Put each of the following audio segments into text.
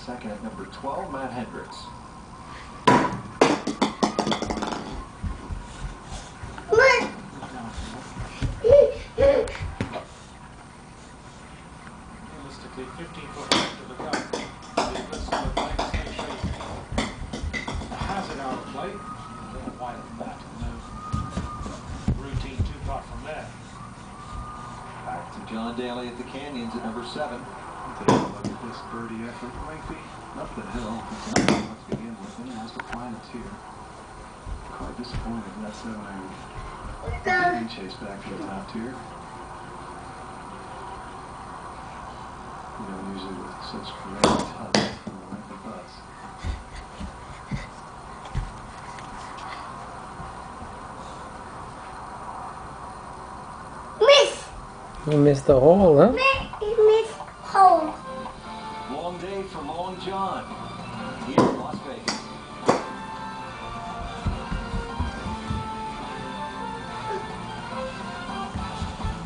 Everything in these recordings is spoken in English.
second at number 12, Matt Hendricks. Realistically, 15-foot to the cup. Has it out of play. A little wide from that. No routine too far from there. Back to John Daly at the Canyons at number 7. Take a look at this birdie effort. Might be up the hill. It's not much to begin with. Then he has to find it here. Quite disappointed in that 7-iron. Being chased back to the top tier. You know, usually with such great touch from the Michael Butts. You missed the hole, huh? Miss hole. Long day for Long John here in Las Vegas.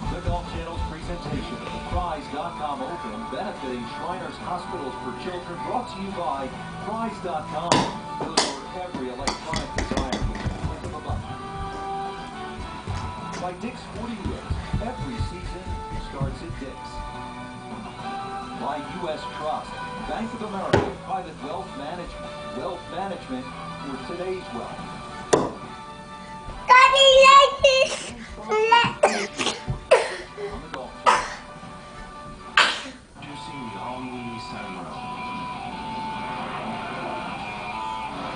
The Golf Channel's presentation of the Prize.com Open benefiting Shriners Hospitals for Children, brought to you by Prize.com. Deliver every electronic desire with the click of a button. By Dick's Sporting Goods. Every season starts at Dick's. By U.S. Trust, Bank of America, private wealth management. Wealth management for today's wealth. Daddy, like this. On the golf course. Introducing the all-new Nissan Rogue.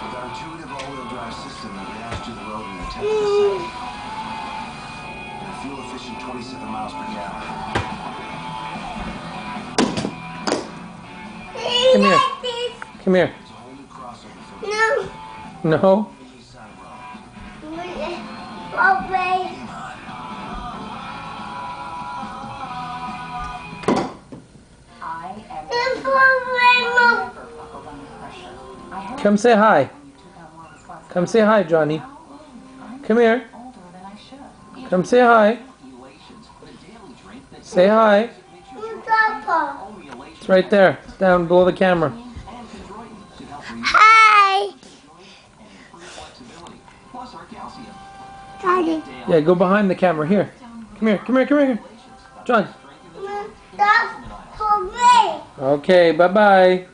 With our intuitive all-wheel drive system that reacts to the road in a tenth of a second. And a fuel-efficient 27 miles per gallon. Come here. Come here. It's a whole new crossover for No. No? Nissan Rogue. Okay. Come say hi. Come say hi, Johnny. Come here. Come say hi. Say hi. It's right there. It's down below the camera. Hi. Daddy. Yeah, go behind the camera. Here. Come here. Come here. Come here. John. That's for me. Okay, bye-bye.